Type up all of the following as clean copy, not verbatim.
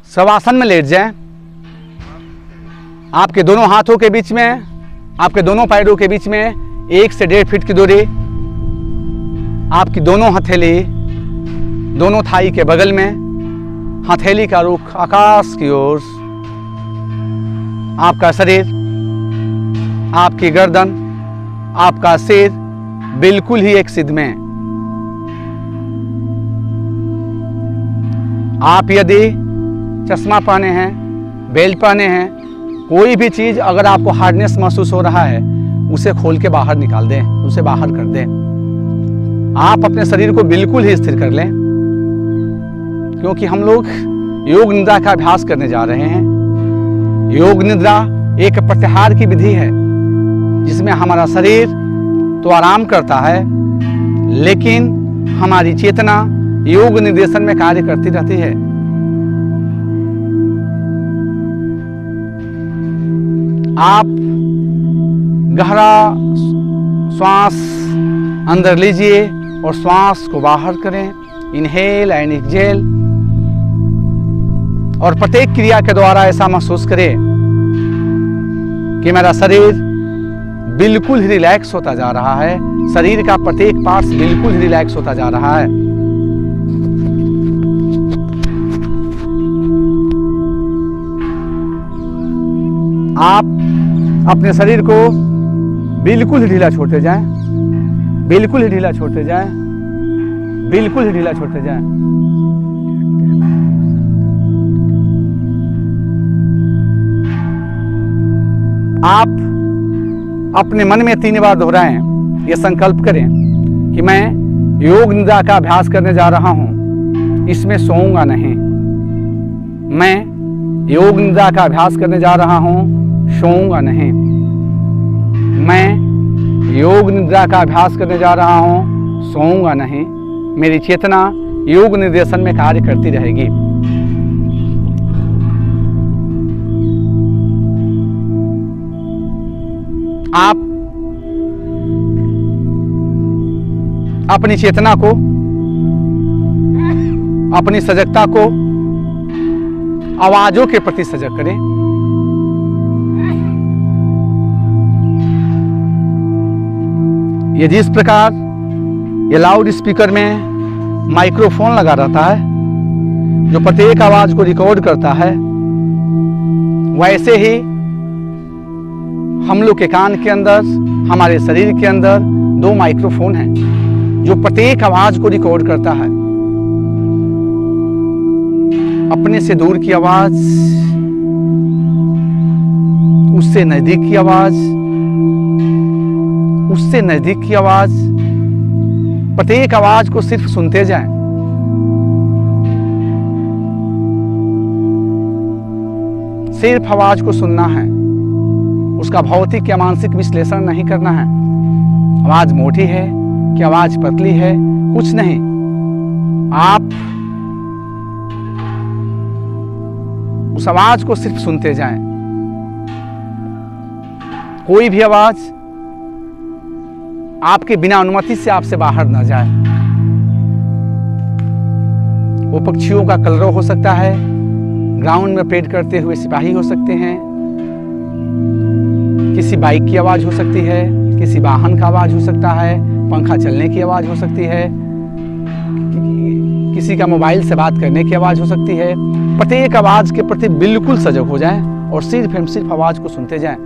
शवासन में लेट जाएं। आपके दोनों हाथों के बीच में, आपके दोनों पैरों के बीच में 1 से 1.5 फीट की दूरी, आपकी दोनों हथेली दोनों थाई के बगल में, हथेली का रुख आकाश की ओर, आपका शरीर, आपकी गर्दन, आपका सिर बिल्कुल ही एक सिद्ध में। आप यदि चश्मा पहने हैं, बेल्ट पहने हैं, कोई भी चीज अगर आपको हार्डनेस महसूस हो रहा है, उसे खोल के बाहर निकाल दें, उसे बाहर कर दें। आप अपने शरीर को बिल्कुल ही स्थिर कर लें, क्योंकि हम लोग योग निद्रा का अभ्यास करने जा रहे हैं। योग निद्रा एक प्रत्याहार की विधि है जिसमें हमारा शरीर तो आराम करता है, लेकिन हमारी चेतना योग निर्देशन में कार्य करती रहती है। आप गहरा श्वास अंदर लीजिए और श्वास को बाहर करें, इनहेल एंड एक्सहेल, और प्रत्येक क्रिया के द्वारा ऐसा महसूस करें कि मेरा शरीर बिल्कुल ही रिलैक्स होता जा रहा है, शरीर का प्रत्येक पार्ट्स बिल्कुल ही रिलैक्स होता जा रहा है। आप अपने शरीर को बिल्कुल ही ढीला छोड़ते जाएं, बिल्कुल ही ढीला छोड़ते जाएं, बिल्कुल ही ढीला छोड़ते जाएं। आप अपने मन में 3 बार दोहराएं, ये संकल्प करें कि मैं योग निद्रा का अभ्यास करने जा रहा हूं, इसमें सोऊंगा नहीं। मैं योग निद्रा का अभ्यास करने जा रहा हूं, सोऊंगा नहीं। मैं योग निद्रा का अभ्यास करने जा रहा हूं, सोऊंगा नहीं। मेरी चेतना योग निर्देशन में कार्य करती रहेगी। आप अपनी चेतना को, अपनी सजगता को आवाजों के प्रति सजग करें। ये जिस प्रकार ये लाउड स्पीकर में माइक्रोफोन लगा रहता है जो प्रत्येक आवाज को रिकॉर्ड करता है, वैसे ही हम लोग के कान के अंदर, हमारे शरीर के अंदर 2 माइक्रोफोन हैं जो प्रत्येक आवाज को रिकॉर्ड करता है। अपने से दूर की आवाज, उससे नजदीक की आवाज, उससे नजदीक की आवाज, प्रत्येक आवाज को सिर्फ सुनते जाएं। सिर्फ आवाज को सुनना है, उसका भौतिक या मानसिक विश्लेषण नहीं करना है। आवाज मोटी है कि आवाज पतली है, कुछ नहीं। आप उस आवाज को सिर्फ सुनते जाएं। कोई भी आवाज आपके बिना अनुमति से आपसे बाहर ना जाए। वो पक्षियों का कलरव हो सकता है, ग्राउंड में परेड करते हुए सिपाही हो सकते हैं, किसी बाइक की आवाज हो सकती है, किसी वाहन का आवाज हो सकता है, पंखा चलने की आवाज हो सकती है, किसी का मोबाइल से बात करने की आवाज हो सकती है। प्रत्येक आवाज के प्रति बिल्कुल सजग हो जाएं और सिर्फ हम सिर्फ आवाज को सुनते जाएं।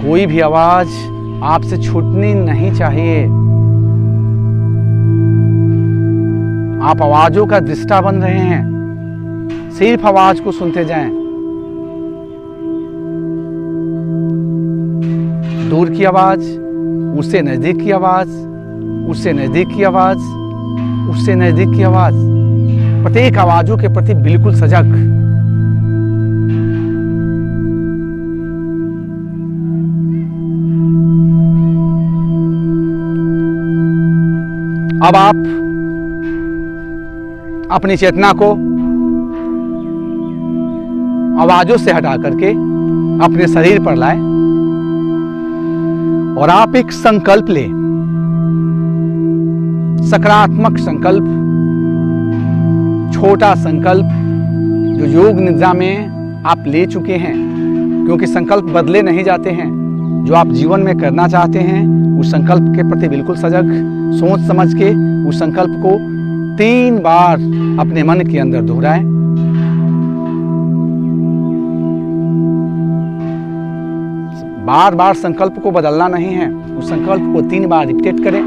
कोई भी आवाज आपसे छूटनी नहीं चाहिए। आप आवाजों का दृष्टा बन रहे हैं, सिर्फ आवाज को सुनते जाएं। दूर की आवाज, उससे नजदीक की आवाज, उससे नजदीक की आवाज, उससे नजदीक की आवाज, प्रत्येक आवाजों के प्रति बिल्कुल सजग। अब आप अपनी चेतना को आवाजों से हटा करके अपने शरीर पर लाएं और आप एक संकल्प लें, सकारात्मक संकल्प, छोटा संकल्प, जो योग निद्रा में आप ले चुके हैं, क्योंकि संकल्प बदले नहीं जाते हैं। जो आप जीवन में करना चाहते हैं उस संकल्प के प्रति बिल्कुल सजग, सोच समझ के उस संकल्प को 3 बार अपने मन के अंदर दोहराएं। बार बार संकल्प को बदलना नहीं है, उस संकल्प को 3 बार रिपीट करें।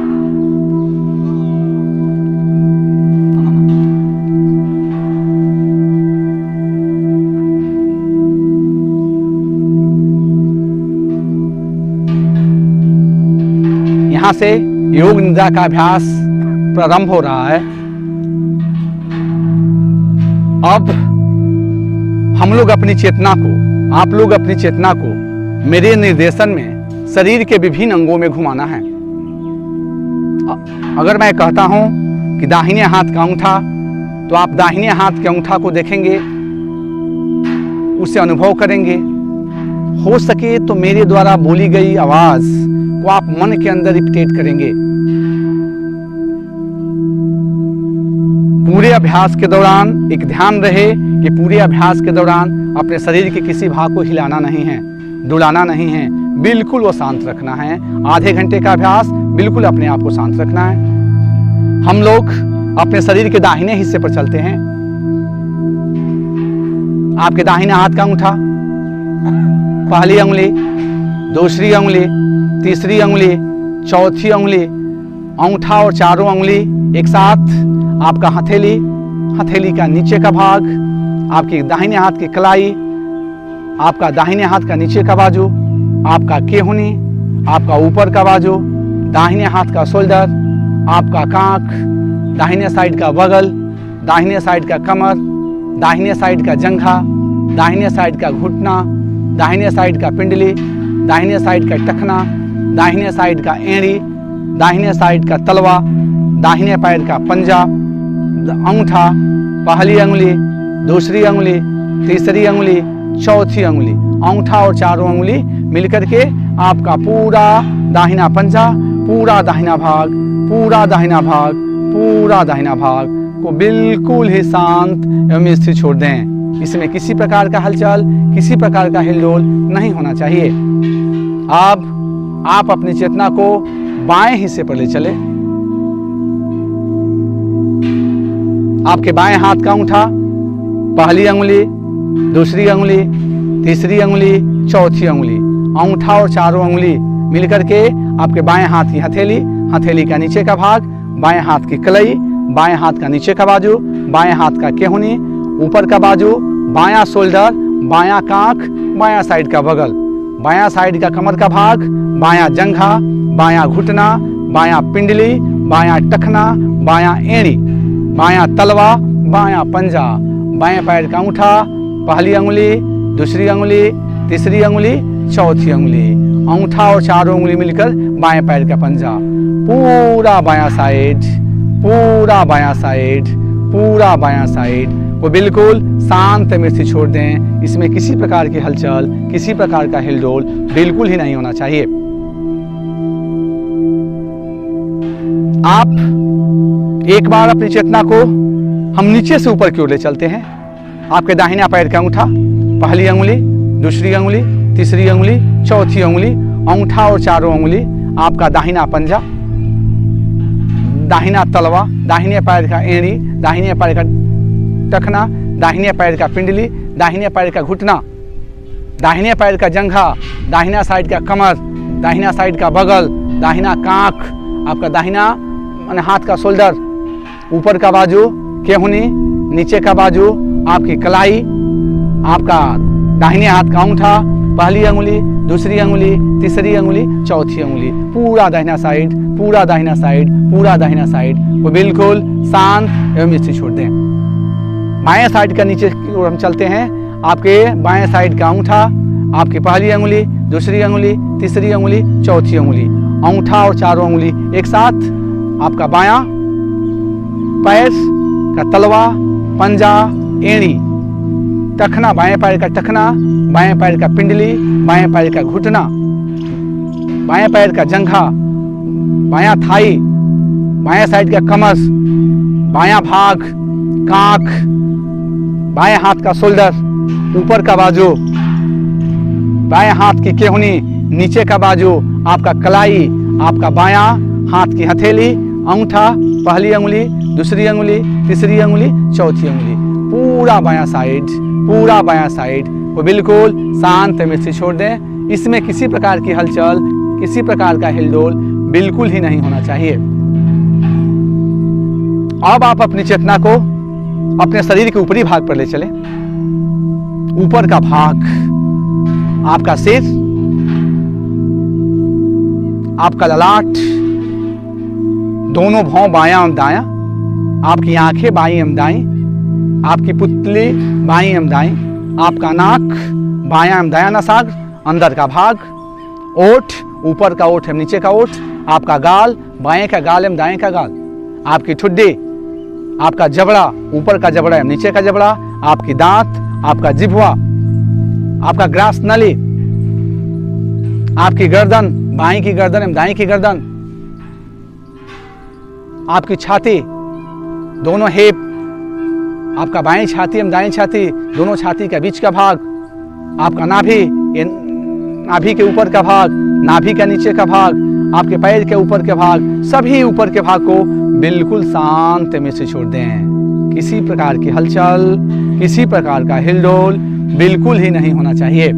यहां से योग निद्रा का अभ्यास प्रारंभ हो रहा है। अब हम लोग अपनी चेतना को, आप लोग अपनी चेतना को मेरे निर्देशन में शरीर के विभिन्न अंगों में घुमाना है। अगर मैं कहता हूं कि दाहिने हाथ का अंगूठा, तो आप दाहिने हाथ के अंगूठा को देखेंगे, उसे अनुभव करेंगे। हो सके तो मेरे द्वारा बोली गई आवाज को आप मन के अंदर रिपीट करेंगे। पूरे अभ्यास के दौरान एक ध्यान रहे कि पूरे अभ्यास के दौरान अपने शरीर के किसी भाग को हिलाना नहीं है, डुलाना नहीं है, बिल्कुल वो शांत रखना है। आधे घंटे का अभ्यास बिल्कुल अपने आप को शांत रखना है। हम लोग अपने शरीर के दाहिने हिस्से पर चलते हैं। आपके दाहिने हाथ का अंगूठा, पहली उंगली, दूसरी उंगली, तीसरी उंगली, चौथी उंगली, अंगूठा और चारों उंगली एक साथ, आपका हथेली, हथेली का नीचे का भाग, आपके दाहिने हाथ की कलाई, आपका दाहिने हाथ का नीचे का बाजू, आपका केहुनी, आपका ऊपर का बाजू, दाहिने हाथ का शोल्डर, आपका कांख, दाहिने साइड का बगल, दाहिने साइड का कमर, दाहिने साइड का जंघा, दाहिने साइड का घुटना, दाहिने साइड का पिंडली, दाहिने साइड का टखना, दाहिने साइड का एड़ी, दाहिने साइड का तलवा, दाहिने पैर का पंजा, अंगूठा, पहली उंगली, दूसरी उंगली, तीसरी उंगली, चौथी उंगली, अंगूठा और चारों उंगली मिलकर के आपका पूरा दाहिना पंजा, पूरा दाहिना भाग, पूरा दाहिना भाग, पूरा दाहिना भाग को बिल्कुल ही शांत एवं स्थिर छोड़ दें। इसमें किसी प्रकार का हलचल, किसी प्रकार का हिलडोल नहीं होना चाहिए। अब आप अपनी चेतना को बाएं हिस्से पर ले चले। आपके बाएं हाथ का अंगूठा, पहली उंगली, दूसरी उंगली, तीसरी उंगली, चौथी उंगली, अंगूठा और चारों उंगली मिलकर के आपके बाएं हाथ की हथेली, हथेली का नीचे का भाग, बाएं हाथ की कलाई, बाएं हाथ का नीचे का बाजू, बाएं हाथ का केहुनी, ऊपर का बाजू, बायां शोल्डर, बायां कांख, बायां साइड का बगल, बायां साइड का कमर का भाग, बायां जंघा, बायां घुटना, बायां पिंडली, बायां टखना, बायां एड़ी, बायां तलवा, बायां पंजा, बाएं पैर का अंगूठा, पहली उंगली, दूसरी उंगली, तीसरी उंगली, चौथी उंगली, अंगूठा और चारों उंगली मिलकर बाएं पैर का पंजा, पूरा बायां साइड, पूरा बायां साइड, पूरा बायां साइड को बिल्कुल शांत में से छोड़ दें। इसमें किसी प्रकार की हलचल, किसी प्रकार का हिलडोल बिल्कुल ही नहीं होना चाहिए। आप एक बार अपनी चेतना को हम नीचे से ऊपर की ओर ले चलते हैं। आपके दाहिना पैर का अंगूठा, पहली उंगली, दूसरी उंगली, तीसरी उंगली, चौथी उंगली, अंगूठा और चारों उंगली, आपका दाहिना पंजा, दाहिना तलवा, दाहिने पैर का एड़ी, दाहिने पैर का टखना, दाहिने पैर का पिंडली, दाहिने पैर का घुटना, दाहिने पैर का जंघा, दाहिना साइड का कमर, दाहिना साइड का बगल, दाहिना कांख, आपका दाहिना हाथ का शोल्डर, ऊपर का बाजू केहुनी, नीचे का बाजू आपकी कलाई, आपका दाहिने हाथ का अंगूठा, पहली उंगली, दूसरी उंगली, तीसरी उंगली, चौथी उंगली, पूरा दाहिना साइड, पूरा दाहिना साइड, पूरा दाहिना साइड को बिल्कुल शांत एवं स्थिर छोड़ दें। बाएं साइड का नीचे की ओर हम चलते हैं। आपके बाएं साइड का अंगूठा, आपकी पहली उंगली, दूसरी उंगली, तीसरी उंगली, चौथी उंगली, अंगूठा और चारों उंगली एक साथ, आपका बायां पैर का तलवा, पंजा, एड़ी, टखना, बाएं पैर का टखना, बाएं पैर का पिंडली, बाएं पैर का घुटना, बाएं पैर का जंघा, बायां थाई, बाएं साइड का कमर, बायां भाग, कांख, बाएं हाथ का शोल्डर, ऊपर का बाजू, बाएं हाथ की केहनी, नीचे का बाजू, आपका कलाई, आपका बायां हाथ की हथेली, अंगूठा, पहली अंगुली, दूसरी अंगुली, तीसरी अंगुली, चौथी अंगुली, पूरा बायां साइड, पूरा बायां साइड को बिल्कुल शांत में से छोड़ दें। इसमें किसी प्रकार की हलचल, किसी प्रकार का हिलडोल बिल्कुल ही नहीं होना चाहिए। अब आप अपनी चेतना को अपने शरीर के ऊपरी भाग पर ले चलें। ऊपर का भाग, आपका सिर, आपका ललाट, दोनों भौं बायां एवं दायां, आपकी आंखें बाईं एवं दाईं, आपकी पुतली बाईं एवं दाईं, आपका नाक बायां एवं दायां नासाग्र, अंदर का भाग, ओठ, ऊपर का ओठ एवं नीचे का ओठ, आपका गाल, बाएं का गाल एवं दाएं का गाल, आपकी ठुड्डी, आपका जबड़ा, ऊपर का जबड़ा एवं नीचे का जबड़ा, आपकी दांत, आपका जिह्वा, आपका ग्रास नली, आपकी गर्दन, बाईं की गर्दन एवं दाईं की गर्दन, आपकी छाती, दोनों हिप, आपका बाईं छाती एवं दाईं छाती, दोनों छाती के बीच का भाग, आपका नाभि, नाभि के ऊपर का भाग, नाभि का नीचे का भाग, आपके पैर के ऊपर के भाग, सभी ऊपर के भाग को बिल्कुल शांत में से छोड़ दें। किसी प्रकार की हलचल, किसी प्रकार का हिलडोल बिल्कुल ही नहीं होना चाहिए।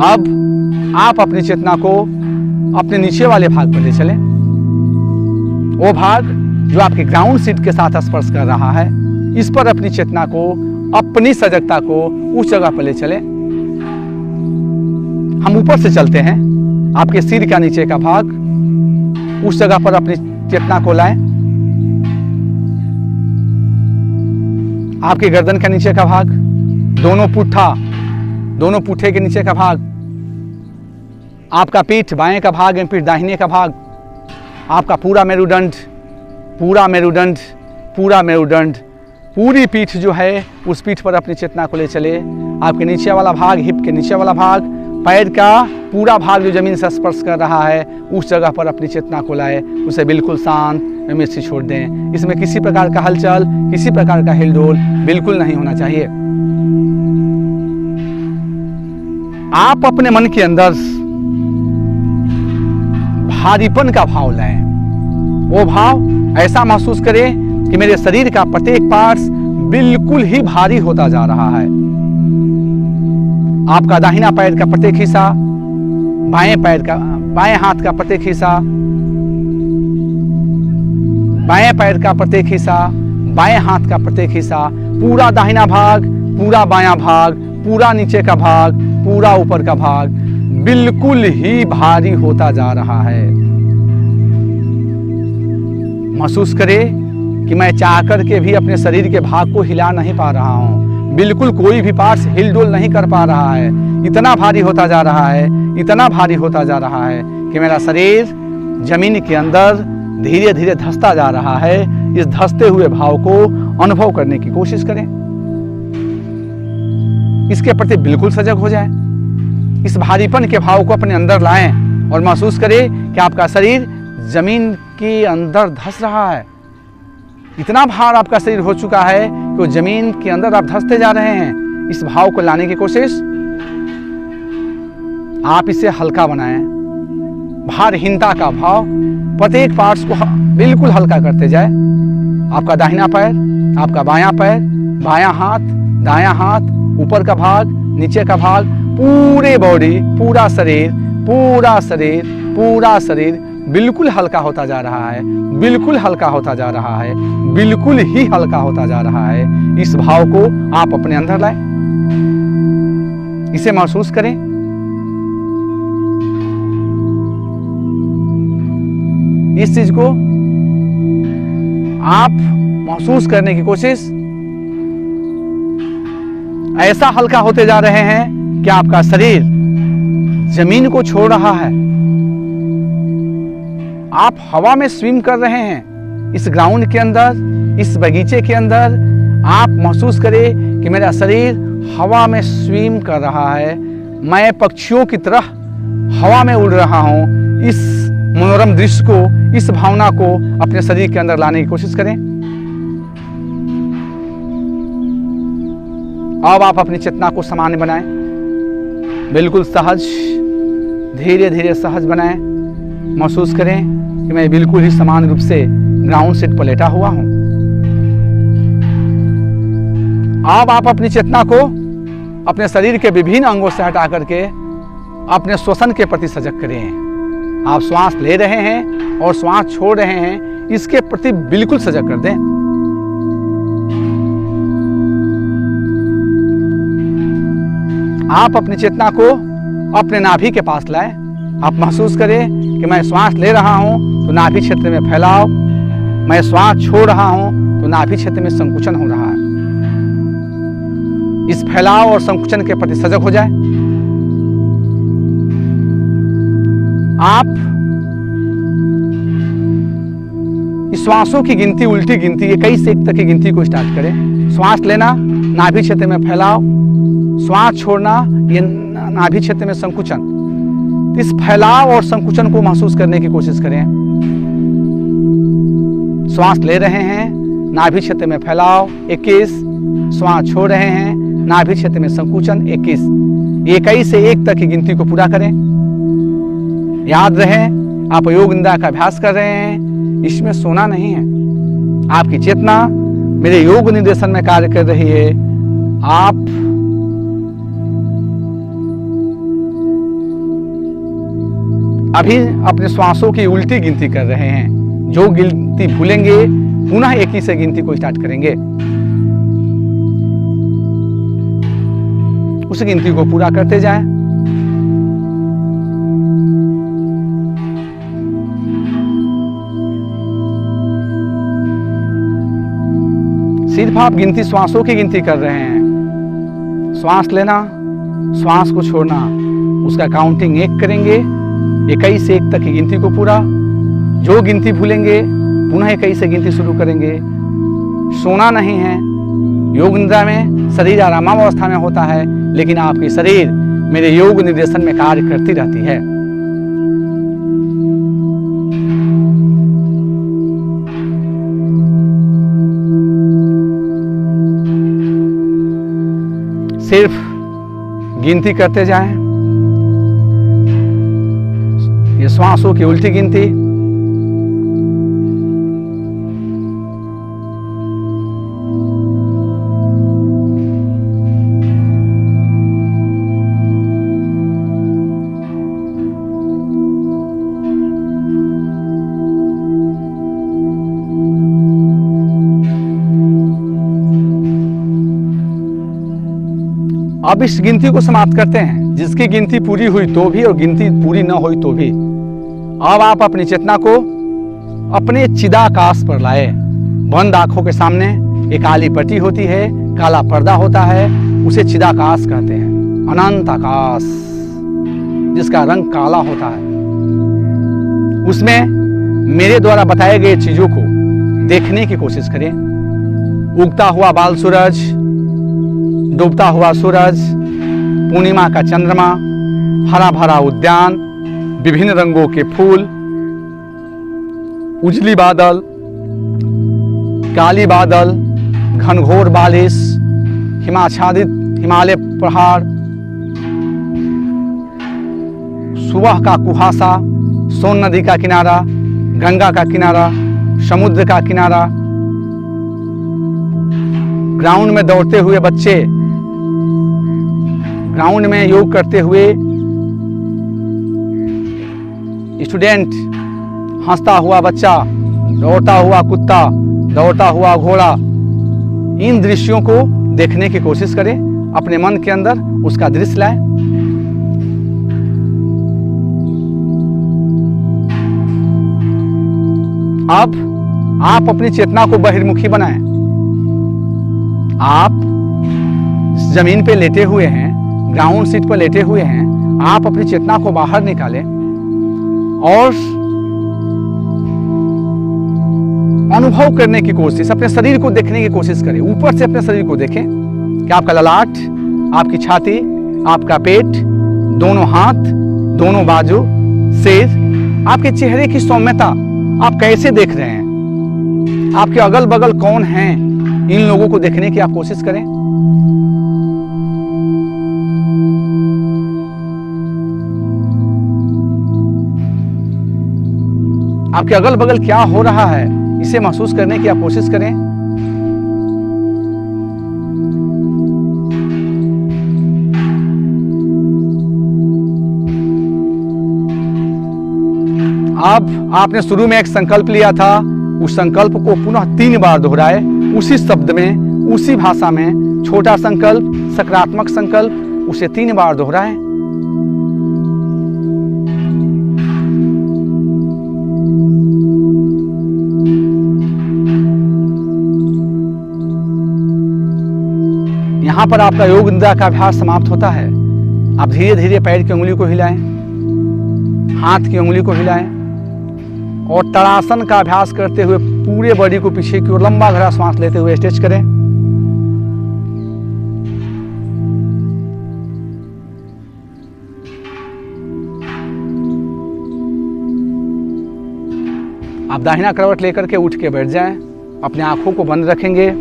अब आप अपनी चेतना को अपने नीचे वाले भाग पर ले चलें। वो भाग जो आपके ग्राउंड सीट के साथ स्पर्श कर रहा है, इस पर अपनी चेतना को, अपनी सजगता को उस जगह पर ले चलें। हम ऊपर से चलते हैं। आपके सिर का नीचे का भाग, उस जगह पर अपनी चेतना को लाएं। आपके गर्दन का नीचे का भाग, दोनों पुट्ठा, दोनों पुट्ठे के नीचे का भाग, आपका पीठ बाएं का भाग एवं पीठ दाहिने का भाग, आपका पूरा मेरुदंड, पूरा मेरुदंड, पूरा मेरुदंड, पूरी पीठ जो है उस पीठ पर अपनी चेतना को ले चले। आपके नीचे वाला भाग, हिप के नीचे वाला भाग, पैर का पूरा भाग जो जमीन से स्पर्श कर रहा है, उस जगह पर अपनी चेतना को लाए, उसे बिल्कुल शांत में से छोड़ दें। इसमें किसी प्रकार का हलचल, किसी प्रकार का हिलडोल बिल्कुल नहीं होना चाहिए। आप अपने मन के अंदर भारीपन का भाव लाएं। वो भाव ऐसा महसूस करें कि मेरे शरीर का प्रत्येक पार्ट बिल्कुल ही भारी होता जा रहा है। आपका दाहिना पैर का प्रत्येक हिस्सा, बाएं पैर का, बाएं हाथ का प्रत्येक हिस्सा, बाएं पैर का प्रत्येक हिस्सा, बाएं हाथ का प्रत्येक हिस्सा, पूरा दाहिना भाग, पूरा बायां भाग, पूरा नीचे का भाग, पूरा ऊपर का भाग बिल्कुल ही भारी होता जा रहा है। महसूस करें कि मैं चाह कर के भी अपने शरीर के भाग को हिला नहीं पा रहा हूं। बिल्कुल कोई भी पार्ट्स हिलडुल नहीं कर पा रहा है। इतना भारी होता जा रहा है, इतना भारी होता जा रहा है कि मेरा शरीर जमीन के अंदर धीरे धीरे धंसता जा रहा है। इस धंसते हुए भाव को अनुभव करने की कोशिश करें। इसके प्रति बिल्कुल सजग हो जाएं। इस भारीपन के भाव को अपने अंदर लाएं और महसूस करें कि आपका शरीर जमीन के अंदर धंस रहा है। इतना भार आपका शरीर हो चुका है कि वो जमीन के अंदर आप धंसते जा रहे हैं। इस भाव को लाने की कोशिश, आप इसे हल्का बनाएं। भारहीनता का भाव, प्रत्येक पार्ट्स को बिल्कुल हल्का करते जाए। आपका दाहिना पैर, आपका बायां पैर, बायां हाथ, दायां हाथ, ऊपर का भाग, नीचे का भाग, पूरे बॉडी, पूरा शरीर, पूरा शरीर, पूरा शरीर बिल्कुल हल्का होता जा रहा है, बिल्कुल हल्का होता जा रहा है, बिल्कुल ही हल्का होता जा रहा है। इस भाव को आप अपने अंदर लाएं, इसे महसूस करें। इस चीज को आप महसूस करने की कोशिश, ऐसा हल्का होते जा रहे हैं कि आपका शरीर जमीन को छोड़ रहा है। आप हवा में स्विम कर रहे हैं। इस ग्राउंड के अंदर, इस बगीचे के अंदर आप महसूस करें कि मेरा शरीर हवा में स्विम कर रहा है। मैं पक्षियों की तरह हवा में उड़ रहा हूं। इस मनोरम दृश्य को, इस भावना को अपने शरीर के अंदर लाने की कोशिश करें। अब आप अपनी चेतना को सामान्य बनाएं, बिल्कुल सहज, धीरे धीरे सहज बनाएं। महसूस करें कि मैं बिल्कुल ही समान रूप से ग्राउंड सीट पर लेटा हुआ हूं। अब आप अपनी चेतना को अपने शरीर के विभिन्न अंगों से हटा करके अपने श्वसन के प्रति सजग करें। आप श्वास ले रहे हैं और श्वास छोड़ रहे हैं, इसके प्रति बिल्कुल सजग कर दें। आप अपनी चेतना को अपने नाभि के पास लाएं। आप महसूस करें कि मैं श्वास ले रहा हूं तो नाभि क्षेत्र में फैलाव, मैं श्वास छोड़ रहा हूं तो नाभि क्षेत्र में संकुचन हो रहा है। इस फैलाव और संकुचन के प्रति सजग हो जाए। आप इस श्वासों की गिनती, उल्टी गिनती, 21 से 1 तक की गिनती को स्टार्ट करें। श्वास लेना, नाभि क्षेत्र में फैलाव, श्वास छोड़ना, ये नाभि क्षेत्र में संकुचन। इस फैलाव और संकुचन को महसूस करने की कोशिश करें। श्वास ले रहे हैं, नाभि क्षेत्र में फैलाव 21, श्वास छोड़ रहे हैं, नाभि क्षेत्र में संकुचन 21। 21 से 1 तक की गिनती को पूरा करें। याद रहे आप योग निद्रा का अभ्यास कर रहे हैं, इसमें सोना नहीं है। आपकी चेतना मेरे योग निर्देशन में कार्य कर रही है। आप अभी अपने श्वासों की उल्टी गिनती कर रहे हैं। जो गिनती भूलेंगे पुनः 21 से गिनती को स्टार्ट करेंगे। उस गिनती को पूरा करते जाएं। सिर्फ आप गिनती, श्वासों की गिनती कर रहे हैं। श्वास लेना, श्वास को छोड़ना, उसका काउंटिंग 1 करेंगे। 21 से 1 तक की गिनती को पूरा। जो गिनती भूलेंगे पुनः 21 से गिनती शुरू करेंगे। सोना नहीं है। योग निद्रा में शरीर आरामावस्था में होता है, लेकिन आपकी शरीर मेरे योग निर्देशन में कार्य करती रहती है। सिर्फ गिनती करते जाएं। ये श्वासों की उल्टी गिनती। अब इस गिनती को समाप्त करते हैं। जिसकी गिनती पूरी हुई तो भी और गिनती पूरी न हुई तो भी, अब आप अपनी चेतना को अपने चिदाकाश पर लाए। बंद आंखों के सामने एक काली पट्टी होती है, काला पर्दा होता है, उसे चिदाकाश कहते हैं। अनंत आकाश जिसका रंग काला होता है, उसमें मेरे द्वारा बताए गए चीजों को देखने की कोशिश करें। उगता हुआ बाल सूरज, डूबता हुआ सूरज, पूर्णिमा का चंद्रमा, हरा भरा उद्यान, विभिन्न रंगों के फूल, उजली बादल, काली बादल, घनघोर बारिश, हिमाच्छादित हिमालय पहाड़, सुबह का कुहासा, सोन नदी का किनारा, गंगा का किनारा, समुद्र का किनारा, ग्राउंड में दौड़ते हुए बच्चे, ग्राउंड में योग करते हुए स्टूडेंट, हंसता हुआ बच्चा, दौड़ता हुआ कुत्ता, दौड़ता हुआ घोड़ा। इन दृश्यों को देखने की कोशिश करें। अपने मन के अंदर उसका दृश्य लाएं। अब आप अपनी चेतना को बहिर्मुखी बनाएं। आप इस जमीन पे लेटे हुए हैं, ग्राउंड सीट पर लेटे हुए हैं। आप अपनी चेतना को बाहर निकालें और अनुभव करने की कोशिश, अपने शरीर को देखने की कोशिश करें। ऊपर से अपने शरीर को देखें कि आपका ललाट, आपकी छाती, आपका पेट, दोनों हाथ, दोनों बाजू, सिर, आपके चेहरे की सौम्यता आप कैसे देख रहे हैं। आपके अगल बगल कौन हैं, इन लोगों को देखने की आप कोशिश करें। आपके अगल बगल क्या हो रहा है इसे महसूस करने की आप कोशिश करें। अब आपने शुरू में एक संकल्प लिया था, उस संकल्प को पुनः 3 बार दोहराए, उसी शब्द में, उसी भाषा में। छोटा संकल्प, सकारात्मक संकल्प, उसे 3 बार दोहराए। यहां पर आपका योग निद्रा का अभ्यास समाप्त होता है। आप धीरे धीरे पैर की उंगली को हिलाएं, हाथ की उंगली को हिलाएं और ताड़ासन का अभ्यास करते हुए पूरे बॉडी को पीछे की ओर लंबा गहरा सांस लेते हुए स्ट्रेच करें। आप दाहिना करवट लेकर के उठ के बैठ जाएं। अपने आंखों को बंद रखेंगे।